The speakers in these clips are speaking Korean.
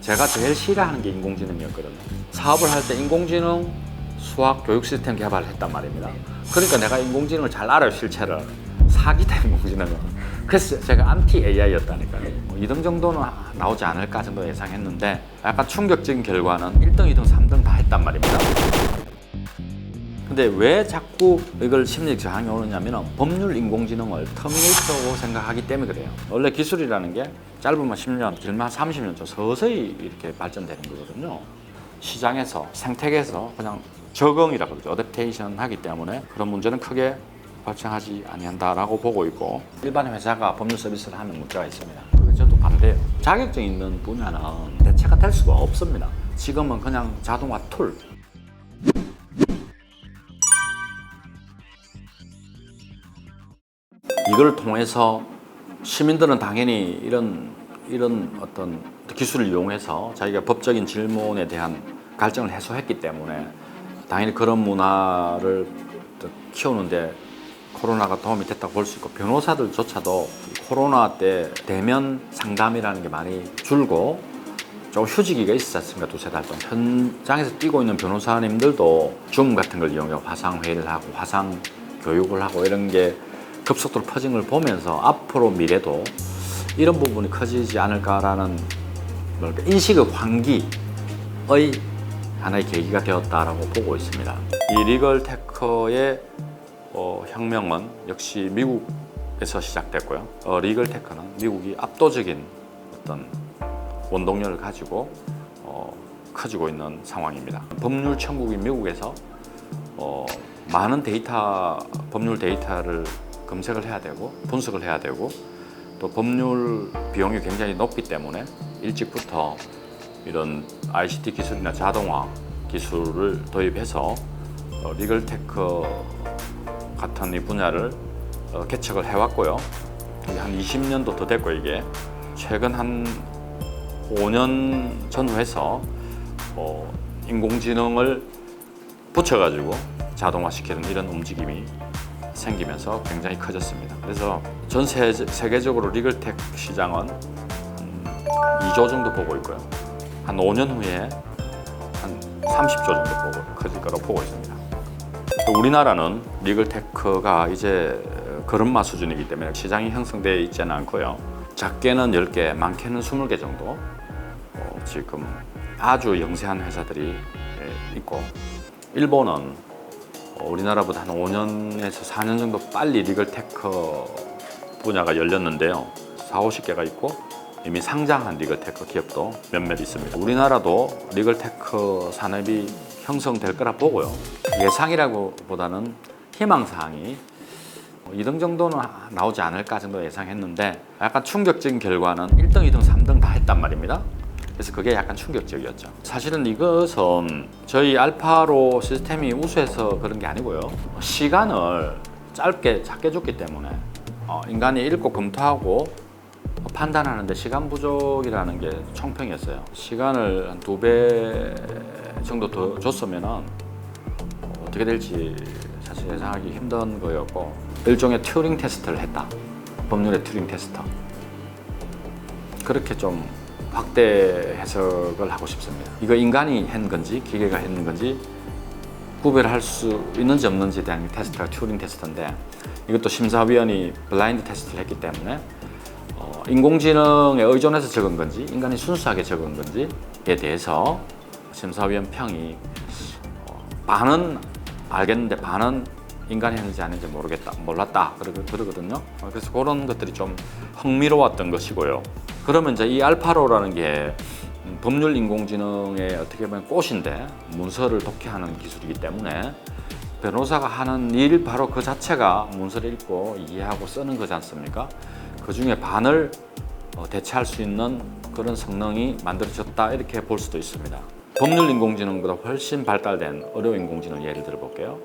제가 제일 싫어하는 게 인공지능이었거든요. 사업을 할 때 인공지능 수학 교육 시스템 개발을 했단 말입니다. 그러니까 내가 인공지능을 잘 알아요, 실체를. 사기다, 인공지능은. 그래서 제가 안티 AI였다니까요. 2등 정도는 나오지 않을까 정도 예상했는데 약간 충격적인 결과는 1등, 2등, 3등 다 했단 말입니다. 근데 왜 자꾸 이걸 심리적 저항이 오느냐면 법률 인공지능을 터미네이터라고 생각하기 때문에 그래요. 원래 기술이라는 게 짧으면 10년, 길면 30년 좀 서서히 이렇게 발전되는 거거든요. 시장에서, 생태계에서 그냥 적응이라고 그러죠. 어댑테이션 하기 때문에 그런 문제는 크게 발생하지 아니한다라고 보고 있고, 일반 회사가 법률 서비스를 하는 문제가 있습니다. 그게 저도 반대예요. 자격증 있는 분야는 대체가 될 수가 없습니다. 지금은 그냥 자동화 툴. 이걸 통해서 시민들은 당연히 이런 어떤 기술을 이용해서 자기가 법적인 질문에 대한 갈증을 해소했기 때문에 당연히 그런 문화를 키우는데 코로나가 도움이 됐다고 볼 수 있고, 변호사들조차도 코로나 때 대면 상담이라는 게 많이 줄고 좀 휴지기가 있었지 않습니까? 두세 달 동안 현장에서 뛰고 있는 변호사님들도 줌 같은 걸 이용해서 화상회의를 하고 화상 교육을 하고 이런 게 급속도로 퍼진 걸 보면서 앞으로 미래도 이런 부분이 커지지 않을까라는 인식의 환기의 하나의 계기가 되었다라고 보고 있습니다. 이 리걸 테크의 혁명은 역시 미국에서 시작됐고요. 리걸 테크는 미국이 압도적인 어떤 원동력을 가지고 커지고 있는 상황입니다. 법률 천국인 미국에서 많은 법률 데이터를 검색을 해야 되고 분석을 해야 되고, 또 법률 비용이 굉장히 높기 때문에 일찍부터 이런 ICT 기술이나 자동화 기술을 도입해서 리걸 테크 같은 이 분야를 개척을 해왔고요. 한 20년도 더 됐고, 이게 최근 한 5년 전후해서 인공지능을 붙여가지고 자동화시키는 이런 움직임이 생기면서 굉장히 커졌습니다. 그래서 전 세계적으로 리걸텍 시장은 2조 정도 보고 있고요. 한 5년 후에 한 30조 정도 커질 거라고 보고 있습니다. 우리나라는 리걸테크가 이제 걸음마 수준이기 때문에 시장이 형성되어 있지는 않고요. 작게는 10개, 많게는 20개 정도 지금 아주 영세한 회사들이 있고, 일본은 우리나라보다 한 5년에서 4년 정도 빨리 리걸테크 분야가 열렸는데요. 40~50개가 있고 이미 상장한 리걸테크 기업도 몇몇 있습니다. 우리나라도 리걸테크 산업이 형성될 거라 보고요. 예상이라기보다는 희망사항이 2등 정도는 나오지 않을까 정도 예상했는데 약간 충격적인 결과는 1등, 2등, 3등 다 했단 말입니다. 그래서 그게 약간 충격적이었죠. 사실은 이것은 저희 알파로 시스템이 우수해서 그런 게 아니고요. 시간을 작게 줬기 때문에 인간이 읽고 검토하고 판단하는데 시간 부족이라는 게 총평이었어요. 시간을 한 2배 정도 더 줬으면 어떻게 될지 사실 예상하기 힘든 거였고, 일종의 튜링 테스트를 했다. 법률의 튜링 테스트. 그렇게 좀 확대 해석을 하고 싶습니다. 이거 인간이 한 건지 기계가 했는 건지 구별할 수 있는지 없는지에 대한 테스트가 튜링 테스트인데, 이것도 심사위원이 블라인드 테스트를 했기 때문에 인공지능에 의존해서 적은 건지 인간이 순수하게 적은 건지에 대해서 심사위원 평이 반은 알겠는데 반은 인간이 했는지 아닌지 몰랐다 그러거든요. 그래서 그런 것들이 좀 흥미로웠던 것이고요. 그러면 이제 이 알파로라는 게 법률 인공지능의 어떻게 보면 꽃인데 문서를 독해하는 기술이기 때문에 변호사가 하는 일 바로 그 자체가 문서를 읽고 이해하고 쓰는 거지 않습니까? 그 중에 반을 대체할 수 있는 그런 성능이 만들어졌다, 이렇게 볼 수도 있습니다. 법률 인공지능보다 훨씬 발달된 의료 인공지능 예를 들어 볼게요.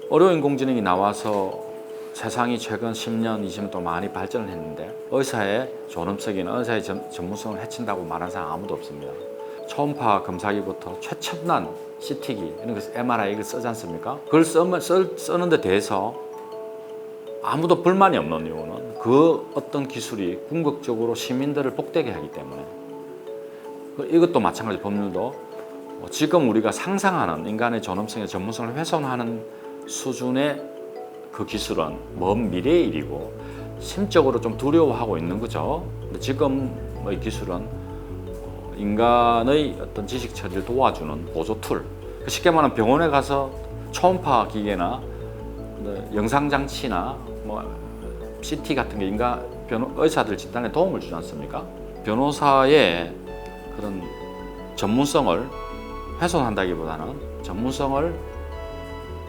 의료 인공지능이 나와서 세상이 최근 10년, 20년 동안 많이 발전을 했는데 의사의 존엄성이나 의사의 전문성을 해친다고 말하는 사람 아무도 없습니다. 초음파 검사기부터 최첨단 CT기, 이런 거 MRI를 쓰지 않습니까? 그걸 쓰는 데 대해서 아무도 불만이 없는 이유는 그 어떤 기술이 궁극적으로 시민들을 복되게 하기 때문에 이것도 마찬가지 법률도 지금 우리가 상상하는 인간의 존엄성의 전문성을 훼손하는 수준의 그 기술은 먼 미래의 일이고 심적으로 좀 두려워하고 있는 거죠. 근데 지금의 기술은 인간의 어떤 지식 처리를 도와주는 보조 툴. 쉽게 말하면 병원에 가서 초음파 기계나 영상 장치나 뭐 CT 같은 게 인간 의사들 진단에 도움을 주지 않습니까? 변호사의 그런 전문성을 훼손한다기보다는 전문성을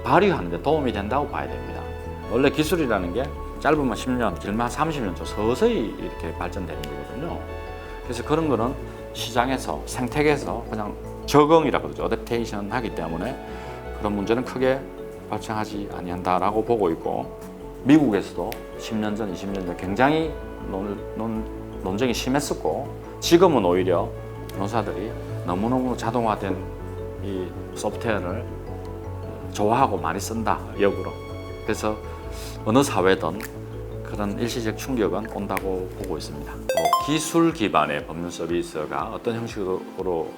발휘하는 데 도움이 된다고 봐야 됩니다. 원래 기술이라는 게 짧으면 10년, 길면 30년 좀 서서히 이렇게 발전되는 거거든요. 그래서 그런 거는 시장에서, 생태계에서 그냥 적응이라고 그러죠. 어댑테이션 하기 때문에 그런 문제는 크게 발생하지 아니한다라고 보고 있고, 미국에서도 10년 전, 20년 전 굉장히 논쟁이 심했었고, 지금은 오히려 변호사들이 너무너무 자동화된 이 소프트웨어를 좋아하고 많이 쓴다, 역으로. 그래서 어느 사회든 그런 일시적 충격은 온다고 보고 있습니다. 기술 기반의 법률 서비스가 어떤 형식으로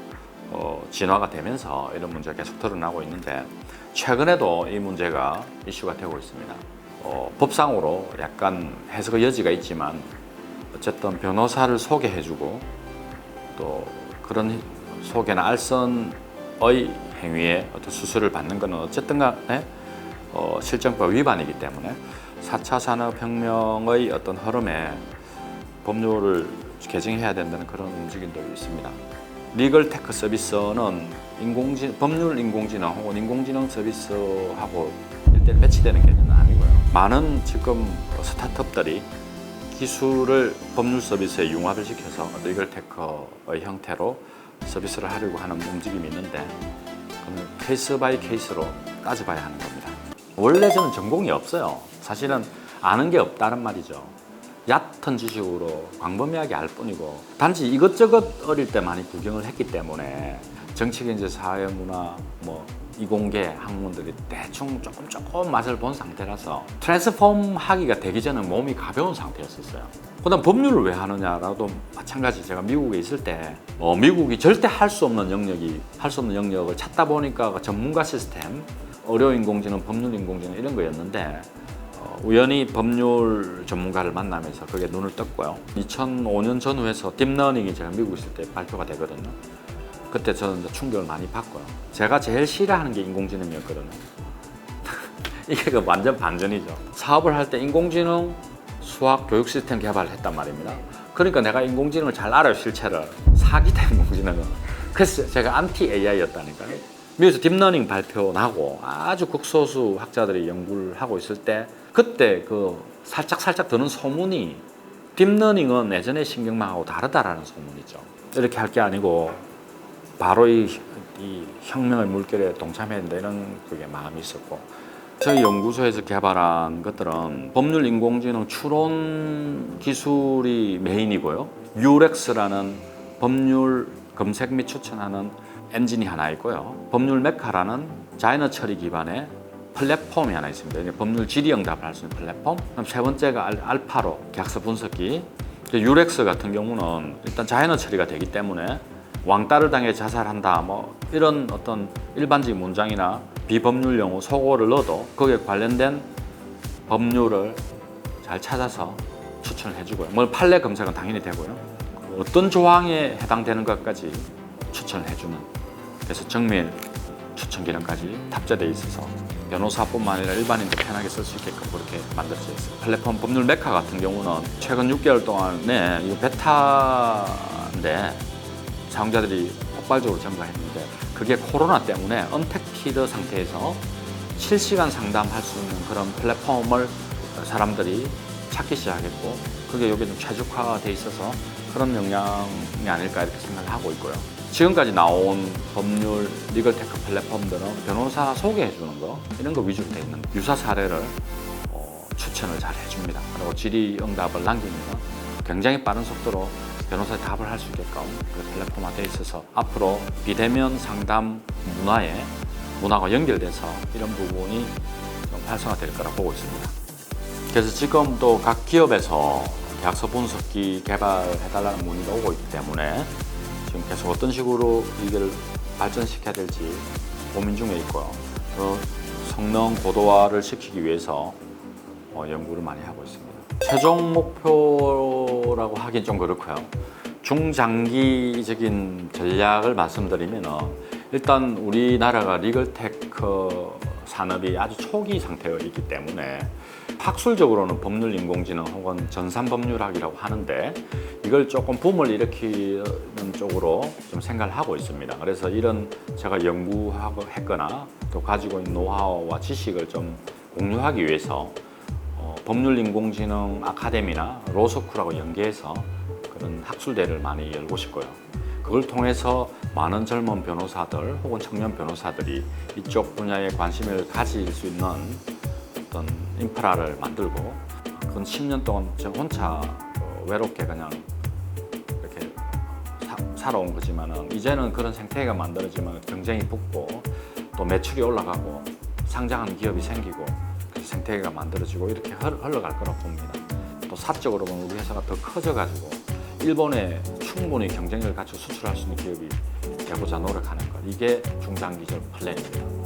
진화가 되면서 이런 문제가 계속 드러나고 있는데, 최근에도 이 문제가 이슈가 되고 있습니다. 법상으로 약간 해석의 여지가 있지만 어쨌든 변호사를 소개해주고 또 그런 소개나 알선의 행위에 어떤 수수료를 받는 것은 어쨌든 간에 실정법 위반이기 때문에 4차 산업혁명의 어떤 흐름에 법률을 개정해야 된다는 그런 움직임도 있습니다. 리걸 테크 서비스는 법률 인공지능 혹은 인공지능 서비스하고 일대일 배치되는 개념은 아니고요. 많은 지금 스타트업들이 기술을 법률 서비스에 융합을 시켜서 리걸 테크의 형태로 서비스를 하려고 하는 움직임이 있는데, 그건 케이스 바이 케이스로 따져봐야 하는 겁니다. 원래 저는 전공이 없어요. 사실은 아는 게 없다는 말이죠. 얕은 지식으로 광범위하게 알 뿐이고, 단지 이것저것 어릴 때 많이 구경을 했기 때문에 정치, 경제, 사회, 문화, 뭐 이공계 학문들이 대충 조금 맛을 본 상태라서 트랜스폼 하기가 되기 전에 몸이 가벼운 상태였었어요. 그다음 법률을 왜 하느냐라도 마찬가지. 제가 미국에 있을 때 미국이 절대 할 수 없는 영역을 찾다 보니까 전문가 시스템, 의료 인공지능, 법률 인공지능 이런 거였는데, 우연히 법률 전문가를 만나면서 그게 눈을 떴고요. 2005년 전후에서 딥러닝이 제가 미국에 있을 때 발표가 되거든요. 그때 저는 충격을 많이 받고요. 제가 제일 싫어하는 게 인공지능이었거든요. 이게 그 완전 반전이죠. 사업을 할 때 인공지능 수학 교육 시스템 개발을 했단 말입니다. 그러니까 내가 인공지능을 잘 알아요, 실체를. 사기다, 인공지능은. 그래서 제가 안티 AI였다니까요. 미국에서 딥러닝 발표 나고 아주 극소수 학자들이 연구를 하고 있을 때, 그때 그 살짝 드는 소문이 딥러닝은 예전의 신경망하고 다르다라는 소문이죠. 이렇게 할 게 아니고 바로 이 혁명의 물결에 동참해야 된다, 이런 그게 마음이 있었고, 저희 연구소에서 개발한 것들은 법률 인공지능 추론 기술이 메인이고요. 뮤렉스라는 법률 검색 및 추천하는 엔진이 하나 있고요. 법률 메카라는 자연어 처리 기반의 플랫폼이 하나 있습니다. 법률 질의응답을 할 수 있는 플랫폼. 그럼 세 번째가 알파로 계약서 분석기. 뮤렉스 같은 경우는 일단 자연어 처리가 되기 때문에 왕따를 당해 자살한다, 뭐 이런 어떤 일반적인 문장이나 비법률 용어, 속어를 넣어도 거기에 관련된 법률을 잘 찾아서 추천을 해주고요. 뭐 판례 검색은 당연히 되고요. 어떤 조항에 해당되는 것까지 추천을 해주는, 그래서 정밀 추천 기능까지 탑재되어 있어서 변호사뿐만 아니라 일반인도 편하게 쓸 수 있게끔 그렇게 만들어져 있어요. 플랫폼 법률 메카 같은 경우는 최근 6개월 동안에 이거 베타인데 사용자들이 폭발적으로 증가했는데, 그게 코로나 때문에 언택티드 상태에서 실시간 상담할 수 있는 그런 플랫폼을 사람들이 찾기 시작했고, 그게 여기 좀 최적화되어 있어서 그런 영향이 아닐까 이렇게 생각을 하고 있고요. 지금까지 나온 법률 리걸테크 플랫폼들은 변호사 소개해주는 거, 이런 거 위주로 되어 있는 유사 사례를 추천을 잘 해줍니다. 그리고 질의응답을 남기면 굉장히 빠른 속도로 변호사의 답을 할 수 있게끔 그 플랫폼화 되어 있어서 앞으로 비대면 상담 문화가 연결돼서 이런 부분이 좀 활성화될 거라고 보고 있습니다. 그래서 지금도 각 기업에서 계약서 분석기 개발해달라는 문의가 오고 있기 때문에 지금 계속 어떤 식으로 이걸 발전시켜야 될지 고민 중에 있고요. 더 성능 고도화를 시키기 위해서 연구를 많이 하고 있습니다. 최종 목표라고 하긴 좀 그렇고요. 중장기적인 전략을 말씀드리면 일단 우리나라가 리글테크 산업이 아주 초기 상태에 있기 때문에 학술적으로는 법률 인공지능 혹은 전산법률학이라고 하는데 이걸 조금 붐을 일으키는 쪽으로 좀 생각을 하고 있습니다. 그래서 이런 제가 연구하고 했거나 또 가지고 있는 노하우와 지식을 좀 공유하기 위해서 법률 인공지능 아카데미나 로스쿨하고 연계해서 그런 학술대를 많이 열고 싶고요. 그걸 통해서 많은 젊은 변호사들 혹은 청년 변호사들이 이쪽 분야에 관심을 가질 수 있는 어떤 인프라를 만들고 그건 10년 동안 저 혼자 외롭게 그냥 이렇게 살아온 거지만은 이제는 그런 생태계가 만들어지면 경쟁이 붙고 또 매출이 올라가고 상장하는 기업이 생기고 생태계가 만들어지고 이렇게 흘러갈 거라고 봅니다. 또 사적으로 보면 우리 회사가 더 커져가지고 일본에 충분히 경쟁력을 갖추고 수출할 수 있는 기업이 되고자 노력하는 것, 이게 중장기적 플랜입니다.